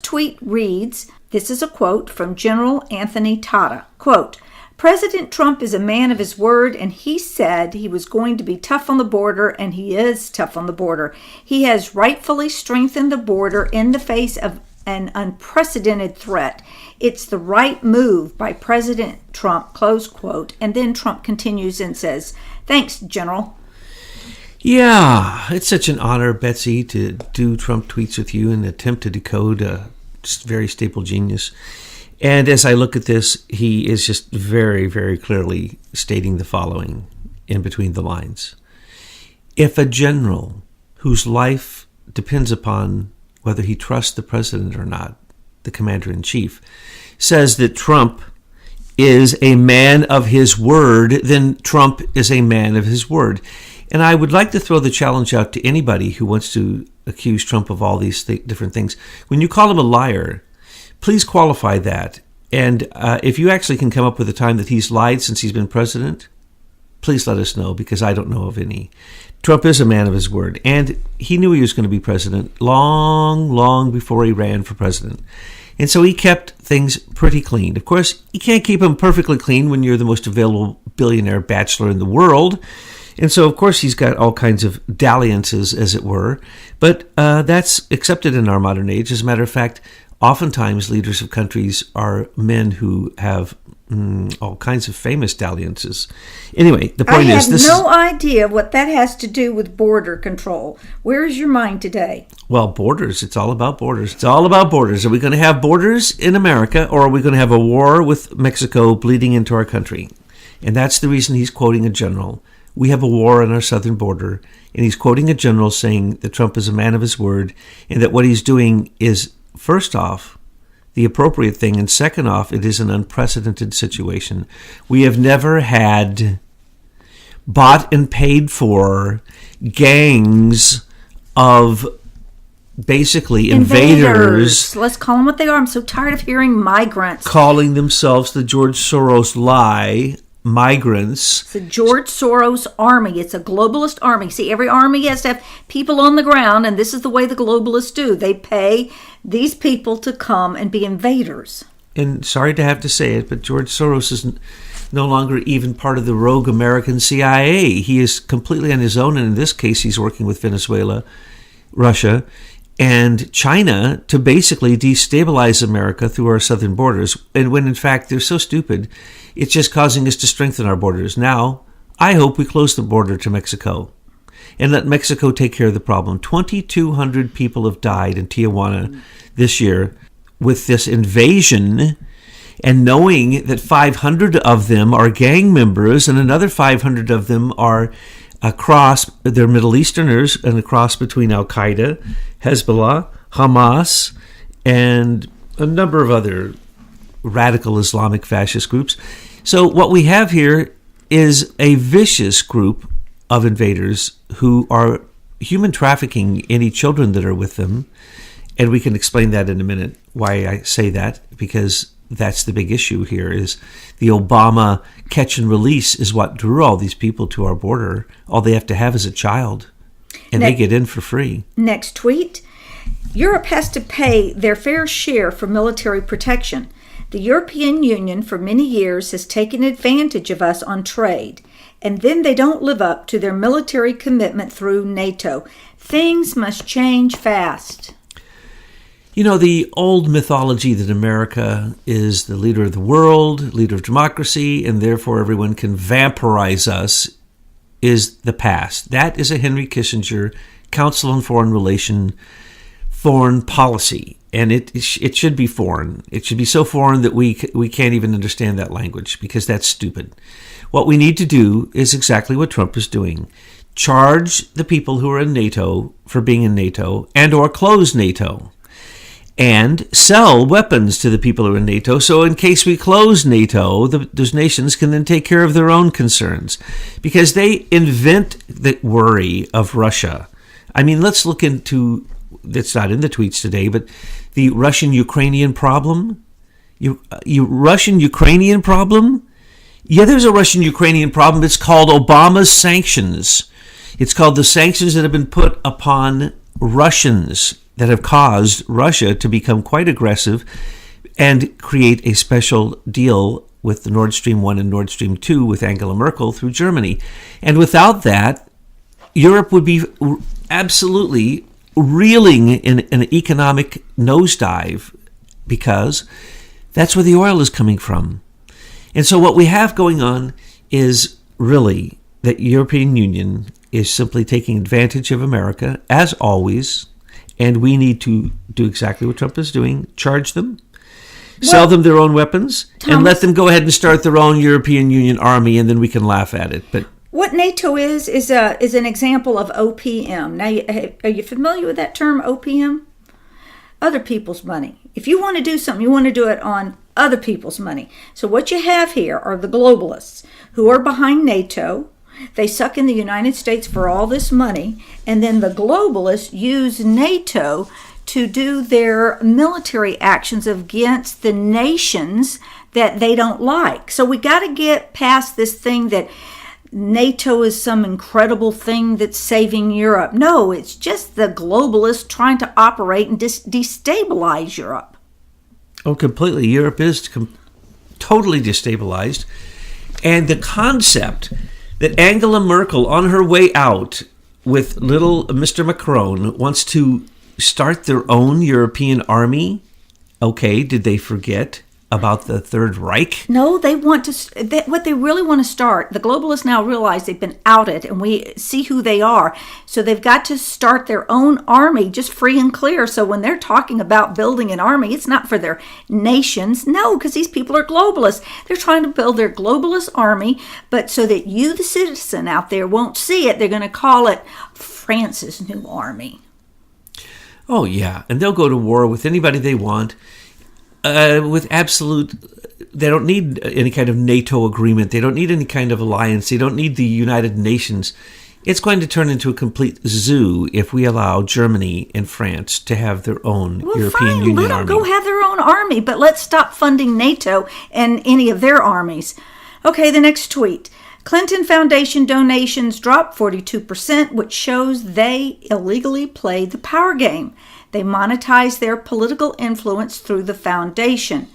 Tweet reads, this is a quote from General Anthony Tata. Quote, President Trump is a man of his word, and he said he was going to be tough on the border, and he is tough on the border. He has rightfully strengthened the border in the face of an unprecedented threat. It's the right move by President Trump, close quote. And then Trump continues and says, thanks, General. Yeah, it's such an honor, Betsy, to do Trump tweets with you and attempt to decode a just very staple genius. And as I look at this, he is just very, very clearly stating the following in between the lines. If a general whose life depends upon whether he trusts the president or not, the commander-in-chief, says that Trump is a man of his word, then Trump is a man of his word. And I would like to throw the challenge out to anybody who wants to accuse Trump of all these different things. When you call him a liar, please qualify that. And if you actually can come up with a time that he's lied since he's been president, please let us know, because I don't know of any. Trump is a man of his word, and he knew he was going to be president long, long before he ran for president. And so he kept things pretty clean. Of course, you can't keep them perfectly clean when you're the most available billionaire bachelor in the world. And so, of course, he's got all kinds of dalliances, as it were. But that's accepted in our modern age. As a matter of fact, oftentimes leaders of countries are men who have all kinds of famous dalliances. Anyway, the point is... I have no idea what that has to do with border control. Where is your mind today? Well, borders. It's all about borders. It's all about borders. Are we going to have borders in America, or are we going to have a war with Mexico bleeding into our country? And that's the reason he's quoting a general. We have a war on our southern border, and he's quoting a general saying that Trump is a man of his word, and that what he's doing is, first off, the appropriate thing, and second off, it is an unprecedented situation. We have never had bought and paid for gangs of basically invaders. Let's call them what they are. I'm so tired of hearing migrants. Calling themselves the George Soros lie. Migrants. It's the George Soros army. It's a globalist army. See, every army has to have people on the ground, and this is the way the globalists do. They pay these people to come and be invaders. And sorry to have to say it, but George Soros is no longer even part of the rogue American CIA. He is completely on his own, and in this case, he's working with Venezuela, Russia, and China to basically destabilize America through our southern borders. And when in fact they're so stupid, it's just causing us to strengthen our borders. Now, I hope we close the border to Mexico and let Mexico take care of the problem. 2,200 people have died in Tijuana this year with this invasion, and knowing that 500 of them are gang members and another 500 of them are they're Middle Easterners, and a cross between Al-Qaeda, Hezbollah, Hamas, and a number of other radical Islamic fascist groups. So what we have here is a vicious group of invaders who are human trafficking any children that are with them. And we can explain that in a minute, why I say that, because that's the big issue here, is the Obama catch and release is what drew all these people to our border. All they have to have is a child, and they get in for free. Next tweet. Europe has to pay their fair share for military protection. The European Union for many years has taken advantage of us on trade, and then they don't live up to their military commitment through NATO. Things must change fast. You know, the old mythology that America is the leader of the world, leader of democracy, and therefore everyone can vampirize us is the past. That is a Henry Kissinger Council on Foreign Policy, and it should be foreign. It should be so foreign that we can't even understand that language, because that's stupid. What we need to do is exactly what Trump is doing. Charge the people who are in NATO for being in NATO, and or close NATO. And sell weapons to the people who are in NATO, so in case we close NATO, those nations can then take care of their own concerns. Because they invent the worry of Russia. I mean, let's look into, it's not in the tweets today, but the Russian-Ukrainian problem. Russian-Ukrainian problem? Yeah, there's a Russian-Ukrainian problem. It's called Obama's sanctions. It's called the sanctions that have been put upon Russians. that have caused Russia to become quite aggressive and create a special deal with the Nord Stream 1 and Nord Stream 2 with Angela Merkel through Germany. And without that, Europe would be absolutely reeling in an economic nosedive, because that's where the oil is coming from. And so what we have going on is really that European Union is simply taking advantage of America, as always, and we need to do exactly what Trump is doing: charge them, sell them their own weapons, and let them go ahead and start their own European Union army, and then we can laugh at it. But what NATO is an example of OPM. Now, are you familiar with that term, OPM? Other people's money. If you want to do something, you want to do it on other people's money. So what you have here are the globalists who are behind NATO. They suck in the United States for all this money, and then the globalists use NATO to do their military actions against the nations that they don't like. So we got to get past this thing that NATO is some incredible thing that's saving Europe. No, it's just the globalists trying to operate and destabilize Europe. Oh, completely. Europe is totally destabilized. And the concept that Angela Merkel, on her way out with little Mr. Macron, wants to start their own European army. Okay, did they forget about the Third Reich? No, they want to. What they really want to start, the globalists now realize they've been outed, and we see who they are. So they've got to start their own army, just free and clear. So when they're talking about building an army, it's not for their nations. No, because these people are globalists. They're trying to build their globalist army, but so that you, the citizen out there, won't see it, they're going to call it France's new army. Oh, yeah. And they'll go to war with anybody they want. With absolute, they don't need any kind of NATO agreement. They don't need any kind of alliance. They don't need the United Nations. It's going to turn into a complete zoo if we allow Germany and France to have their own European Union let them army. Go have their own army, but let's stop funding NATO and any of their armies. Okay, the next tweet. Clinton Foundation donations dropped 42%, which shows they illegally played the power game. They monetized their political influence through the foundation.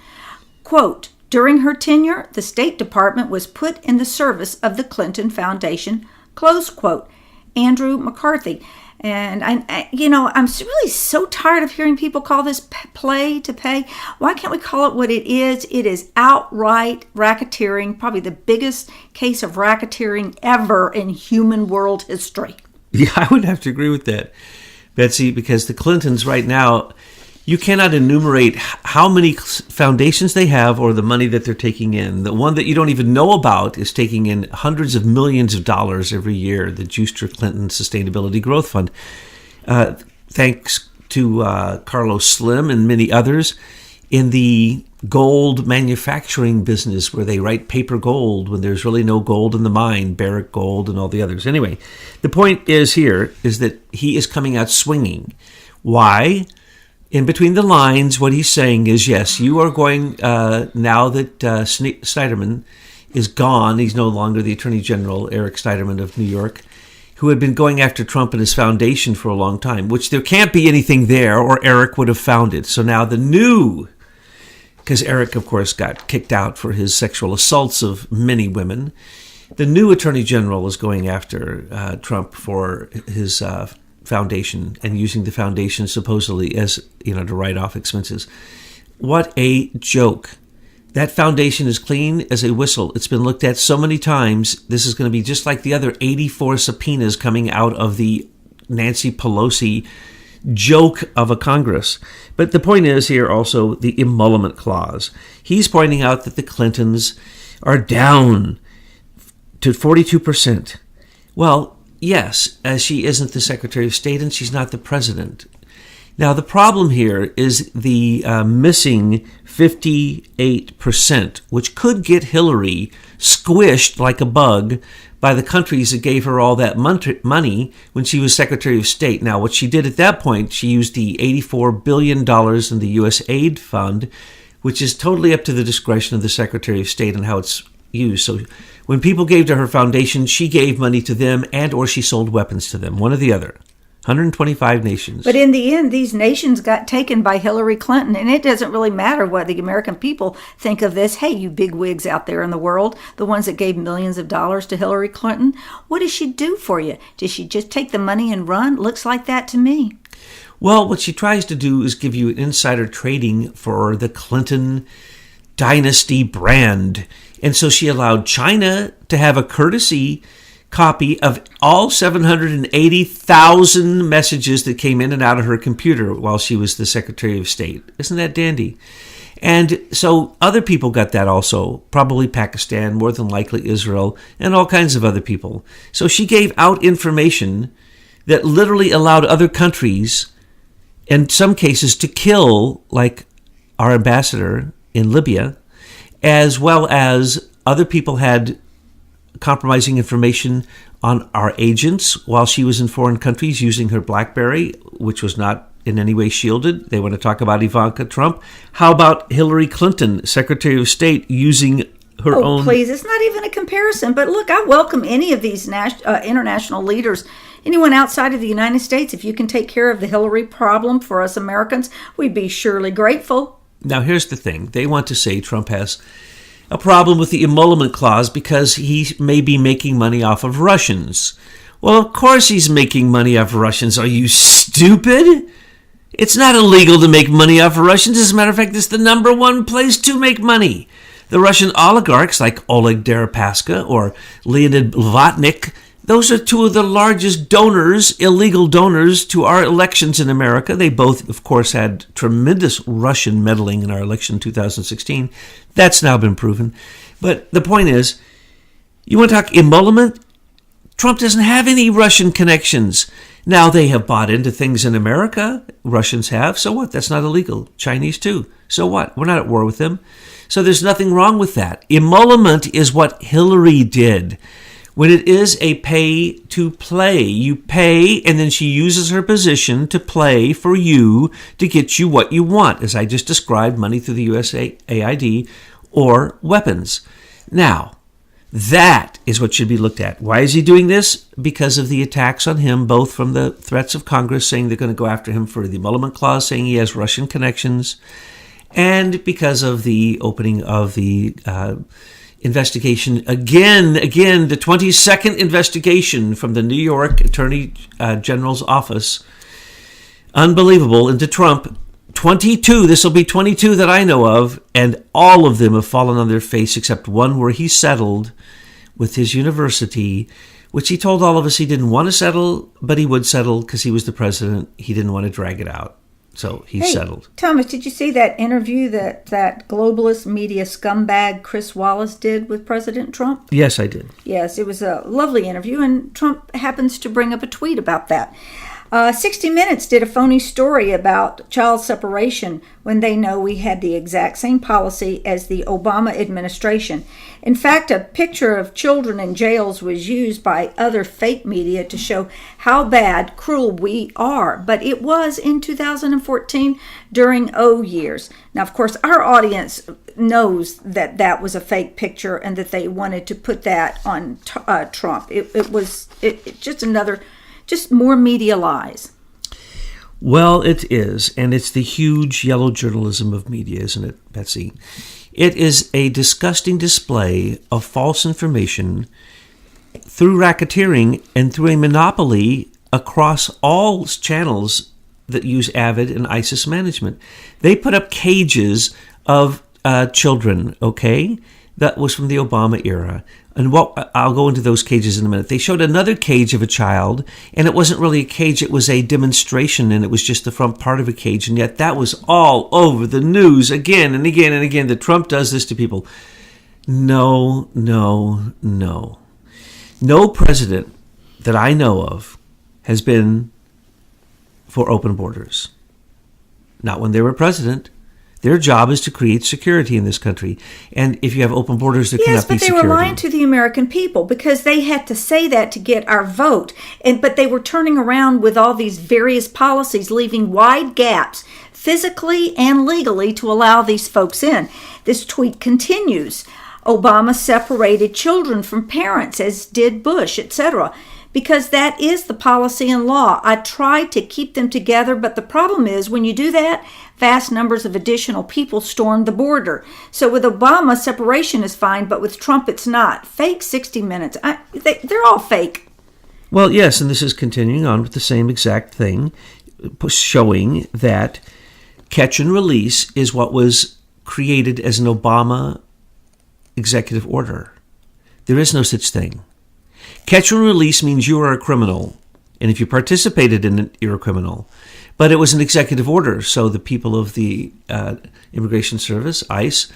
Quote, during her tenure, the State Department was put in the service of the Clinton Foundation, close quote. Andrew McCarthy. And I'm really so tired of hearing people call this play to pay. Why can't we call it what it is? It is outright racketeering, probably the biggest case of racketeering ever in human world history. Yeah, I would have to agree with that, Betsy, because the Clintons right now, you cannot enumerate how many foundations they have or the money that they're taking in. The one that you don't even know about is taking in hundreds of millions of dollars every year, the Juster Clinton Sustainability Growth Fund. Thanks to Carlos Slim and many others in the gold manufacturing business where they write paper gold when there's really no gold in the mine, Barrick Gold and all the others. Anyway, the point is here is that he is coming out swinging. Why? In between the lines, what he's saying is, yes, you are going, now that Schneiderman is gone, he's no longer the Attorney General, Eric Schneiderman of New York, who had been going after Trump and his foundation for a long time, which there can't be anything there or Eric would have found it. So now the new, because Eric, of course, got kicked out for his sexual assaults of many women, the new Attorney General is going after Trump for his foundation and using the foundation supposedly as, to write off expenses. What a joke. That foundation is clean as a whistle. It's been looked at so many times. This is going to be just like the other 84 subpoenas coming out of the Nancy Pelosi joke of a Congress. But the point is here also the emolument clause. He's pointing out that the Clintons are down to 42%. Well, yes, she isn't the Secretary of State and she's not the President. Now, the problem here is the missing 58%, which could get Hillary squished like a bug by the countries that gave her all that money when she was Secretary of State. Now, what she did at that point, she used the $84 billion in the U.S. aid fund, which is totally up to the discretion of the Secretary of State and how it's used. So when people gave to her foundation, she gave money to them and or she sold weapons to them, one or the other. 125 nations. But in the end, these nations got taken by Hillary Clinton, and it doesn't really matter what the American people think of this. Hey, you big wigs out there in the world, the ones that gave millions of dollars to Hillary Clinton, what does she do for you? Does she just take the money and run? Looks like that to me. Well, what she tries to do is give you an insider trading for the Clinton dynasty brand. And so she allowed China to have a courtesy copy of all 780,000 messages that came in and out of her computer while she was the Secretary of State. Isn't that dandy? And so other people got that also, probably Pakistan, more than likely Israel, and all kinds of other people. So she gave out information that literally allowed other countries, in some cases, to kill, like our ambassador in Libya, as well as other people had compromising information on our agents while she was in foreign countries using her BlackBerry, which was not in any way shielded. They want to talk about Ivanka Trump. How about Hillary Clinton, Secretary of State, using her own... Oh, please, it's not even a comparison. But look, I welcome any of these international leaders, anyone outside of the United States. If you can take care of the Hillary problem for us Americans, we'd be surely grateful. Now, here's the thing. They want to say Trump has a problem with the emolument clause because he may be making money off of Russians. Well, of course he's making money off of Russians. Are you stupid? It's not illegal to make money off of Russians. As a matter of fact, it's the number one place to make money. The Russian oligarchs like Oleg Deripaska or Leonid Blavatnik, those are two of the largest donors, illegal donors, to our elections in America. They both, of course, had tremendous Russian meddling in our election in 2016. That's now been proven. But the point is, you want to talk emolument? Trump doesn't have any Russian connections. Now, they have bought into things in America. Russians have. So what? That's not illegal. Chinese too. So what? We're not at war with them. So there's nothing wrong with that. Emolument is what Hillary did. When it is a pay to play, you pay and then she uses her position to play for you to get you what you want, as I just described, money through the USAID or weapons. Now, that is what should be looked at. Why is he doing this? Because of the attacks on him, both from the threats of Congress saying they're going to go after him for the emolument clause, saying he has Russian connections, and because of the opening of the investigation, again, the 22nd investigation from the New York Attorney General's office, unbelievable, into Trump. 22, this will be 22 that I know of, and all of them have fallen on their face except one where he settled with his university, which he told all of us he didn't want to settle, but he would settle because he was the president. He didn't want to drag it out. So he settled. Thomas, did you see that interview that globalist media scumbag Chris Wallace did with President Trump? Yes, I did. Yes, it was a lovely interview, and Trump happens to bring up a tweet about that. 60 Minutes did a phony story about child separation when they know we had the exact same policy as the Obama administration. In fact, a picture of children in jails was used by other fake media to show how bad, cruel we are. But it was in 2014 during O years. Now, of course, our audience knows that that was a fake picture and that they wanted to put that on Trump. It was just more media lies. Well, it is, and it's the huge yellow journalism of media, isn't it, Betsy? It is a disgusting display of false information through racketeering and through a monopoly across all channels that use Avid and ISIS management. They put up cages of children, okay? That was from the Obama era. And I'll go into those cages in a minute. They showed another cage of a child, and it wasn't really a cage, it was a demonstration, and it was just the front part of a cage, and yet that was all over the news again and again and again, that Trump does this to people. No. No president that I know of has been for open borders. Not when they were president. Their job is to create security in this country. And if you have open borders, there cannot be security. Yes, but they were lying to the American people because they had to say that to get our vote. But they were turning around with all these various policies, leaving wide gaps physically and legally to allow these folks in. This tweet continues. Obama separated children from parents, as did Bush, etc. because that is the policy and law. I try to keep them together, but the problem is when you do that, vast numbers of additional people storm the border. So with Obama, separation is fine, but with Trump, it's not. Fake 60 Minutes. They're all fake. Well, yes, and this is continuing on with the same exact thing, showing that catch and release is what was created as an Obama executive order. There is no such thing. Catch and release means you are a criminal, and if you participated in it, you're a criminal. But it was an executive order, so the people of the Immigration Service, ICE,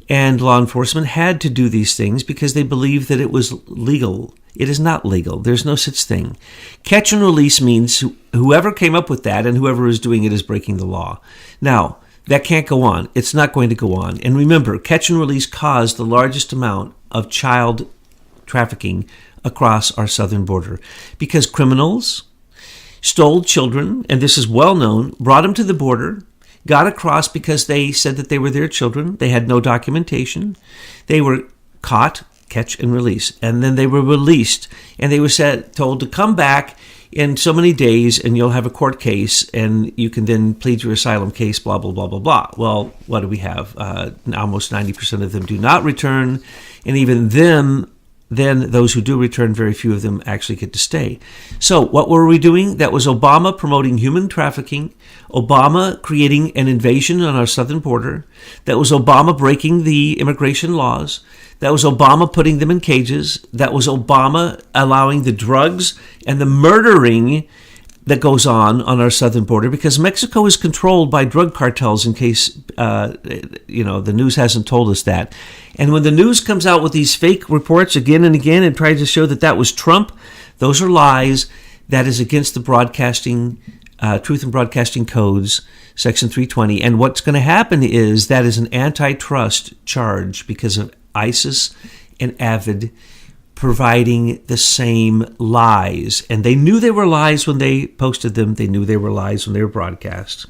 and law enforcement had to do these things because they believed that it was legal. It is not legal. There's no such thing. Catch and release means whoever came up with that and whoever is doing it is breaking the law. Now, that can't go on. It's not going to go on. And remember, catch and release caused the largest amount of child trafficking across our southern border because criminals stole children, and this is well known, brought them to the border, got across because they said that they were their children. They had no documentation. They were caught, catch and release, and then they were released, and they were told to come back in so many days and you'll have a court case and you can then plead your asylum case, blah, blah, blah, blah, blah. Well, what do we have? Almost 90% of them do not return, and even then those who do return, very few of them actually get to stay. So what were we doing? That was Obama promoting human trafficking, Obama creating an invasion on our southern border, that was Obama breaking the immigration laws, that was Obama putting them in cages, that was Obama allowing the drugs and the murdering that goes on our southern border, because Mexico is controlled by drug cartels, in case the news hasn't told us that. And when the news comes out with these fake reports again and again and tries to show that that was Trump, those are lies. That is against the broadcasting Truth in Broadcasting Codes, Section 320. And what's going to happen is that is an antitrust charge because of ISIS and AVID providing the same lies. And they knew they were lies when they posted them. They knew they were lies when they were broadcast.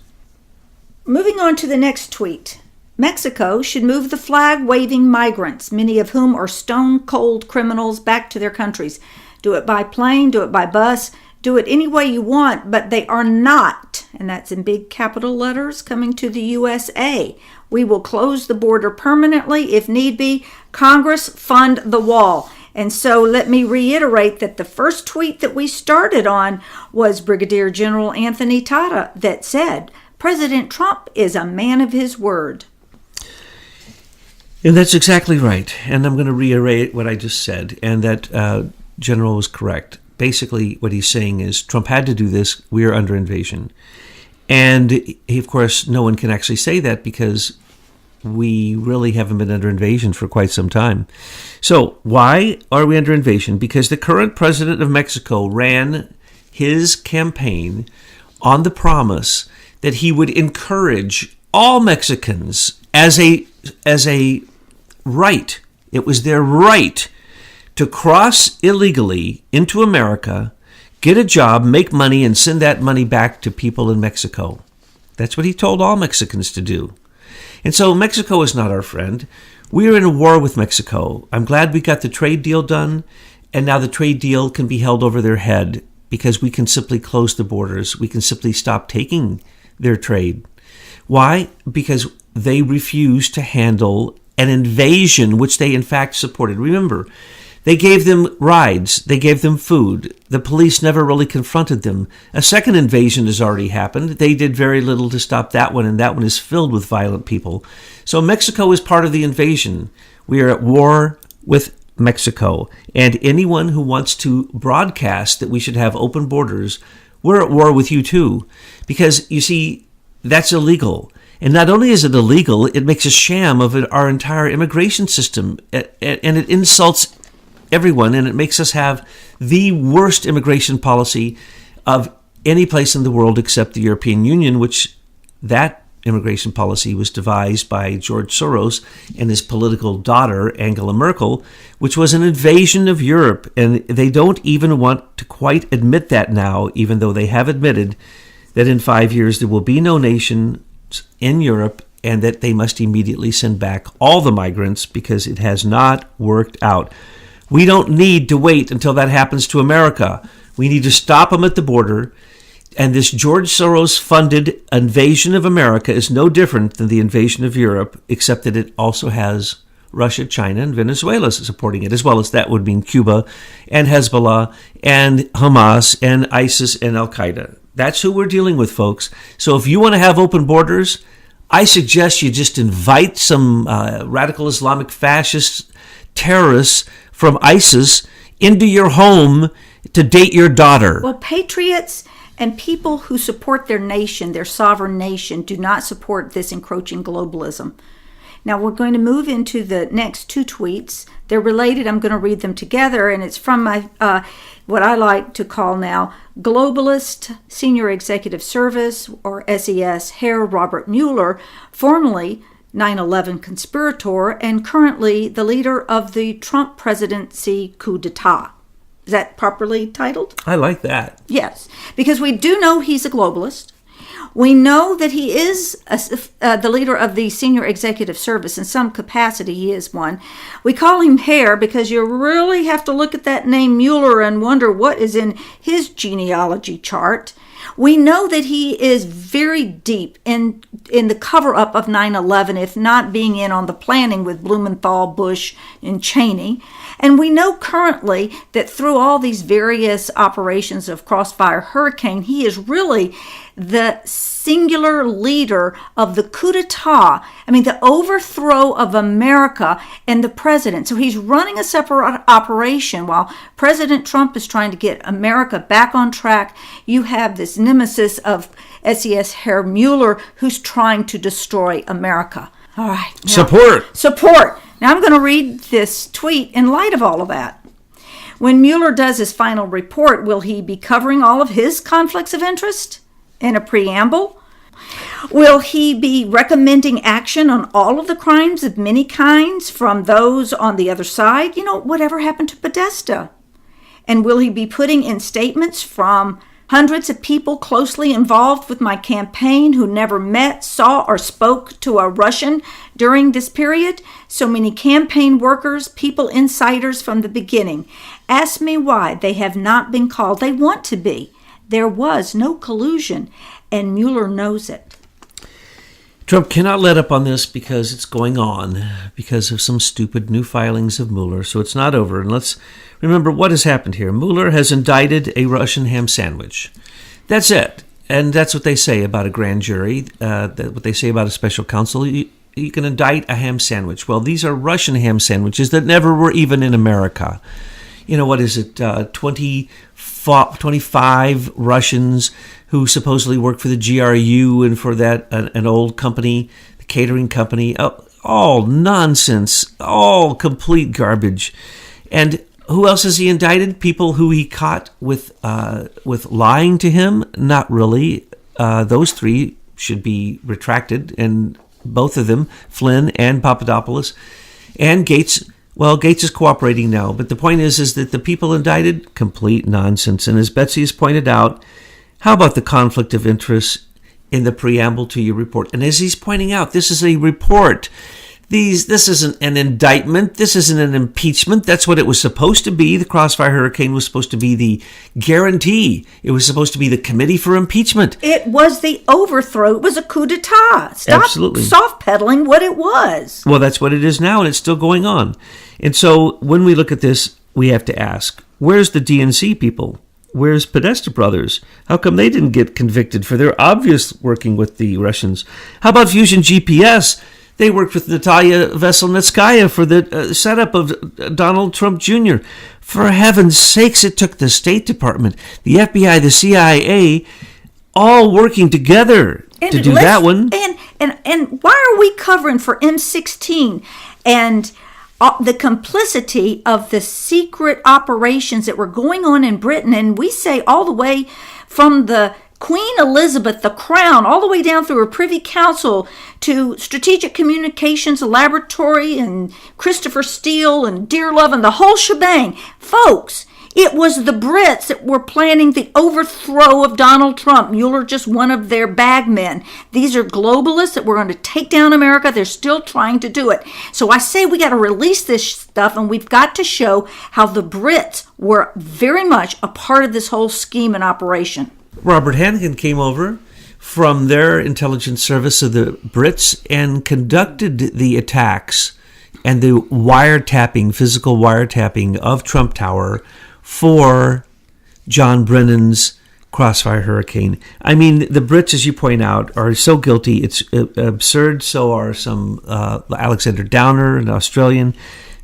Moving on to the next tweet. Mexico should move the flag-waving migrants, many of whom are stone-cold criminals, back to their countries. Do it by plane, do it by bus, do it any way you want, but they are not, and that's in big capital letters, coming to the USA. We will close the border permanently if need be. Congress, fund the wall. And so let me reiterate that the first tweet that we started on was Brigadier General Anthony Tata that said, President Trump is a man of his word. And that's exactly right. And I'm going to reiterate what I just said, and that General was correct. Basically, what he's saying is Trump had to do this. We are under invasion. And, of course, no one can actually say that because we really haven't been under invasion for quite some time. So why are we under invasion? Because the current president of Mexico ran his campaign on the promise that he would encourage all Mexicans as a right. It was their right to cross illegally into America, get a job, make money, and send that money back to people in Mexico. That's what he told all Mexicans to do. And so Mexico is not our friend. We are in a war with Mexico. I'm glad we got the trade deal done, and now the trade deal can be held over their head because we can simply close the borders. We can simply stop taking their trade. Why? Because they refuse to handle an invasion, which they in fact supported. Remember, they gave them rides. They gave them food. The police never really confronted them. A second invasion has already happened. They did very little to stop that one, and that one is filled with violent people. So Mexico is part of the invasion. We are at war with Mexico. And anyone who wants to broadcast that we should have open borders, we're at war with you too. Because, you see, that's illegal. And not only is it illegal, it makes a sham of our entire immigration system. And it insults everyone, and it makes us have the worst immigration policy of any place in the world except the European Union, which that immigration policy was devised by George Soros and his political daughter, Angela Merkel, which was an invasion of Europe. And they don't even want to quite admit that now, even though they have admitted that in 5 years there will be no nation in Europe and that they must immediately send back all the migrants because it has not worked out. We don't need to wait until that happens to America. We need to stop them at the border. And this George Soros-funded invasion of America is no different than the invasion of Europe, except that it also has Russia, China, and Venezuela supporting it, as well as that would mean Cuba and Hezbollah and Hamas and ISIS and Al-Qaeda. That's who we're dealing with, folks. So if you want to have open borders, I suggest you just invite some radical Islamic fascist terrorists from ISIS into your home to date your daughter. Well, patriots and people who support their nation, their sovereign nation, do not support this encroaching globalism. Now we're going to move into the next two tweets. They're related. I'm going to read them together, and it's from my what I like to call now Globalist Senior Executive Service, or SES, Herr Robert Mueller, formerly 9/11 conspirator and currently the leader of the Trump presidency coup d'etat. Is that properly titled? I like that. Yes, because we do know he's a globalist. We know that he is the leader of the Senior Executive Service. In some capacity, he is one. We call him Herr because you really have to look at that name Mueller and wonder what is in his genealogy chart. We know that he is very deep in the cover-up of 9/11, if not being in on the planning with Blumenthal, Bush, and Cheney. And we know currently that through all these various operations of Crossfire Hurricane, he is really the singular leader of the coup d'etat. I mean, the overthrow of America and the president. So he's running a separate operation while President Trump is trying to get America back on track. You have this nemesis of SES Herr Mueller who's trying to destroy America. All right. Now, Support. Now I'm going to read this tweet in light of all of that. When Mueller does his final report, will he be covering all of his conflicts of interest in a preamble? Will he be recommending action on all of the crimes of many kinds from those on the other side? You know, whatever happened to Podesta? And will he be putting in statements from hundreds of people closely involved with my campaign who never met, saw, or spoke to a Russian during this period? So many campaign workers, people, insiders from the beginning. Ask me why they have not been called. They want to be. There was no collusion, and Mueller knows it. Trump cannot let up on this because it's going on because of some stupid new filings of Mueller. So it's not over. And let's remember what has happened here. Mueller has indicted a Russian ham sandwich. That's it. And that's what they say about a grand jury, what they say about a special counsel. You can indict a ham sandwich. Well, these are Russian ham sandwiches that never were even in America. You know, what is it, 25 Russians who supposedly work for the GRU and for that an old company, the catering company. All nonsense, all complete garbage. And who else has he indicted? People who he caught with lying to him? Not really. Those three should be retracted, and both of them, Flynn and Papadopoulos, and Gates. Well, Gates is cooperating now, but the point is that the people indicted, complete nonsense. And as Betsy has pointed out, how about the conflict of interest in the preamble to your report? And as he's pointing out, this is a report. This isn't an indictment. This isn't an impeachment. That's what it was supposed to be. The Crossfire Hurricane was supposed to be the guarantee. It was supposed to be the committee for impeachment. It was the overthrow. It was a coup d'etat. Stop soft-pedaling what it was. Well, that's what it is now, and it's still going on. And so when we look at this, we have to ask, where's the DNC people? Where's Podesta brothers? How come they didn't get convicted for their obvious working with the Russians? How about Fusion GPS? They worked with Natalia Veselnitskaya for the setup of Donald Trump Jr. For heaven's sakes, it took the State Department, the FBI, the CIA, all working together to do that one. And why are we covering for M16 and the complicity of the secret operations that were going on in Britain? And we say all the way from the Queen Elizabeth, the crown, all the way down through her Privy Council to Strategic Communications Laboratory and Christopher Steele and Dearlove and the whole shebang. Folks, It was the Brits that were planning the overthrow of Donald Trump. Mueller just one of their bagmen. These are globalists that were going to take down America. They're still trying to do it. So I say we got to release this stuff, and we've got to show how the Brits were very much a part of this whole scheme and operation. Robert Hannigan came over from their intelligence service of the Brits and conducted the attacks and the physical wiretapping of Trump Tower for John Brennan's Crossfire Hurricane. I mean, the Brits, as you point out, are so guilty. It's absurd. So are some Alexander Downer, an Australian,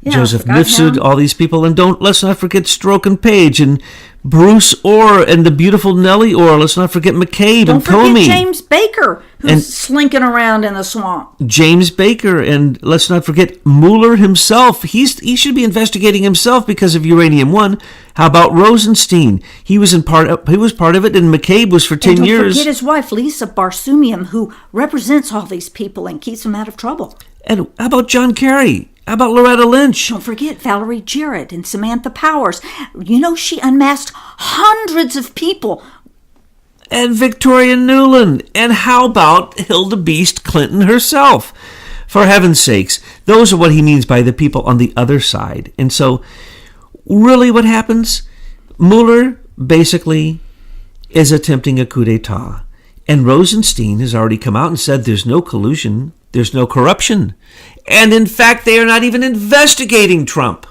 Joseph Mifsud, all these people. And let's not forget Stroke and Page and Bruce Orr and the beautiful Nellie Orr. Let's not forget McCabe and Comey. Don't forget James Baker, who's slinking around in the swamp. James Baker, and let's not forget Mueller himself. He should be investigating himself because of Uranium One. How about Rosenstein? He was part of it, and McCabe was for 10 years. Don't forget his wife, Lisa Barsumium, who represents all these people and keeps them out of trouble. And how about John Kerry? How about Loretta Lynch? Don't forget Valerie Jarrett and Samantha Powers. You know, she unmasked hundreds of people. And Victoria Nuland. And how about Hilda Beast Clinton herself? For heaven's sakes, those are what he means by the people on the other side. And so, really what happens? Mueller basically is attempting a coup d'etat. And Rosenstein has already come out and said there's no collusion, there's no corruption. And in fact, they are not even investigating Trump.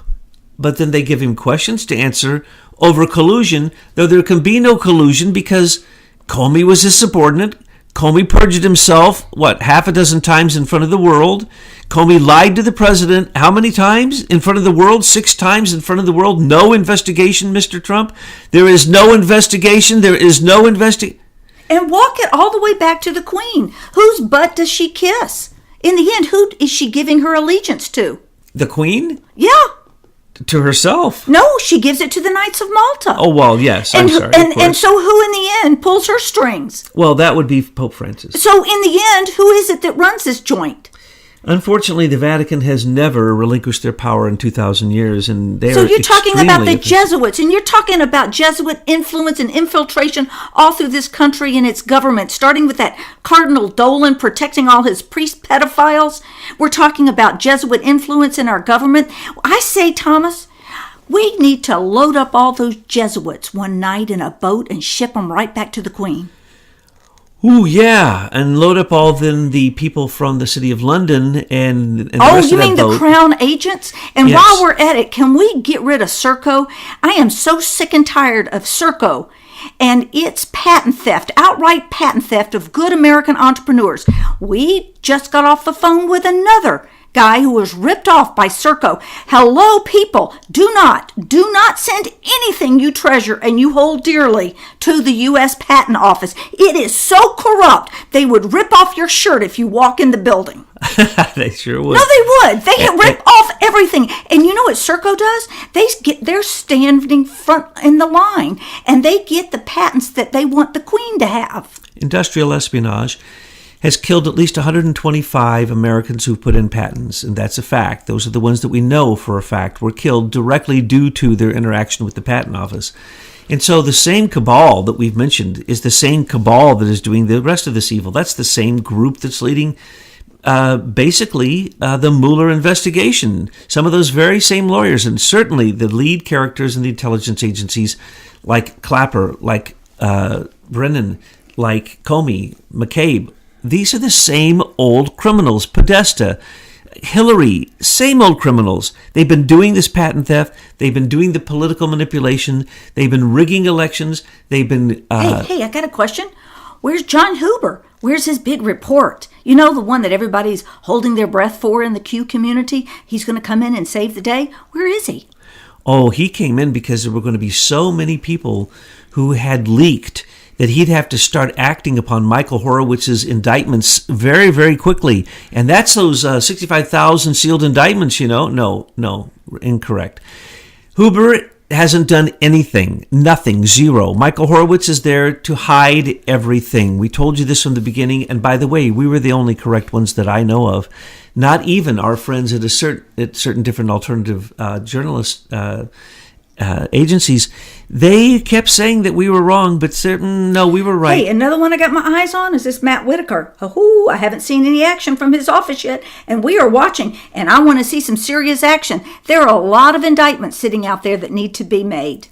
But then they give him questions to answer over collusion, though there can be no collusion because Comey was his subordinate. Comey perjured himself, half a dozen times in front of the world. Comey lied to the president how many times in front of the world? 6 times in front of the world. No investigation, Mr. Trump. There is no investigation. There is no investigation. And walk it all the way back to the Queen. Whose butt does she kiss? In the end, who is she giving her allegiance to? The Queen? Yeah. To herself? No, she gives it to the Knights of Malta. Oh, well, yes. And I'm sorry. And so who in the end pulls her strings? Well, that would be Pope Francis. So in the end, who is it that runs this joint? Unfortunately, the Vatican has never relinquished their power in 2,000 years, and they So are you're talking about the efficient. Jesuits, and you're talking about Jesuit influence and infiltration all through this country and its government, starting with that Cardinal Dolan protecting all his priest pedophiles. We're talking about Jesuit influence in our government. I say, Thomas, we need to load up all those Jesuits one night in a boat and ship them right back to the Queen. Ooh, yeah, and load up all then the people from the City of London and the rest you of that mean boat. the Crown agents? And Yes. while we're at it, can we get rid of Serco? I am so sick and tired of Serco and its patent theft, outright patent theft of good American entrepreneurs. We just got off the phone with another guy who was ripped off by Serco. Hello, people. Do not send anything you treasure and you hold dearly to the U.S. Patent Office. It is so corrupt, they would rip off your shirt if you walk in the building. They sure would. No, they would. They rip off everything. And you know what Serco does? They're standing front in the line, and they get the patents that they want the Queen to have. Industrial espionage has killed at least 125 Americans who put in patents, and that's a fact. Those are the ones that we know for a fact were killed directly due to their interaction with the Patent Office. And so the same cabal that we've mentioned is the same cabal that is doing the rest of this evil. That's the same group that's leading the Mueller investigation. Some of those very same lawyers, and certainly the lead characters in the intelligence agencies like Clapper, like Brennan, like Comey, McCabe, these are the same old criminals. Podesta, Hillary, same old criminals. They've been doing this patent theft. They've been doing the political manipulation. They've been rigging elections. They've been... Hey, I got a question. Where's John Huber? Where's his big report? You know, the one that everybody's holding their breath for in the Q community? He's going to come in and save the day? Where is he? Oh, he came in because there were going to be so many people who had leaked that he'd have to start acting upon Michael Horowitz's indictments very, very quickly. And that's those 65,000 sealed indictments, you know. No, incorrect. Huber hasn't done anything, nothing, zero. Michael Horowitz is there to hide everything. We told you this from the beginning. And by the way, we were the only correct ones that I know of. Not even our friends at certain different alternative journalist agencies, they kept saying that we were wrong, but no, we were right. Hey, another one I got my eyes on is this Matt Whitaker. I haven't seen any action from his office yet, and we are watching, and I want to see some serious action. There are a lot of indictments sitting out there that need to be made.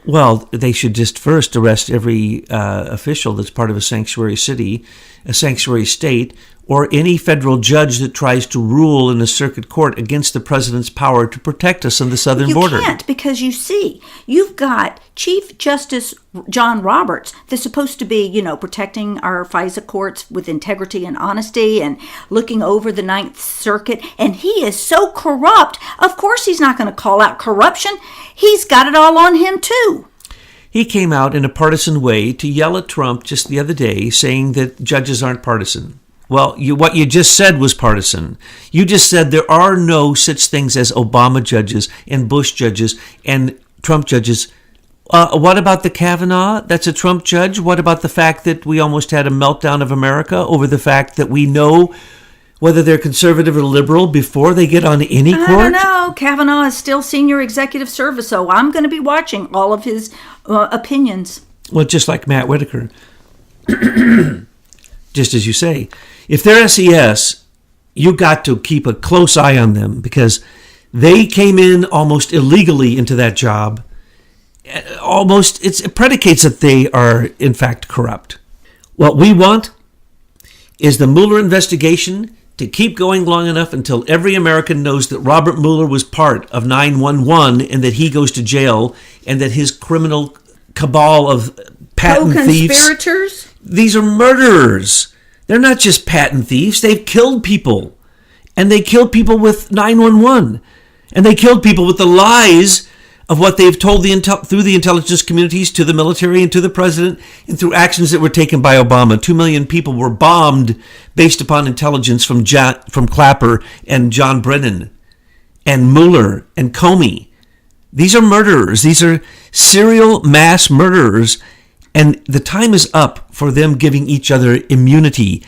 Well, they should just first arrest every official that's part of a sanctuary city, a sanctuary state, or any federal judge that tries to rule in a circuit court against the president's power to protect us on the southern border. You can't, because you've got Chief Justice John Roberts that's supposed to be, protecting our FISA courts with integrity and honesty and looking over the Ninth Circuit, and he is so corrupt. Of course he's not going to call out corruption. He's got it all on him too. He came out in a partisan way to yell at Trump just the other day, saying that judges aren't partisan. Well, what you just said was partisan. You just said there are no such things as Obama judges and Bush judges and Trump judges. What about the Kavanaugh? That's a Trump judge. What about the fact that we almost had a meltdown of America over the fact that we know whether they're conservative or liberal before they get on any court? I don't know. Kavanaugh is still senior executive service, so I'm going to be watching all of his opinions. Well, just like Matt Whitaker. Just as you say, if they're SES, you got to keep a close eye on them because they came in almost illegally into that job. It predicates that they are, in fact, corrupt. What we want is the Mueller investigation to keep going long enough until every American knows that Robert Mueller was part of 911 and that he goes to jail and that his criminal cabal of patent thieves... Co-conspirators? These are murderers. They're not just patent thieves. They've killed people. And they killed people with 911. And they killed people with the lies of what they've told through the intelligence communities to the military and to the president and through actions that were taken by Obama. 2 million people were bombed based upon intelligence from Clapper and John Brennan and Mueller and Comey. These are murderers. These are serial mass murderers. And the time is up for them giving each other immunity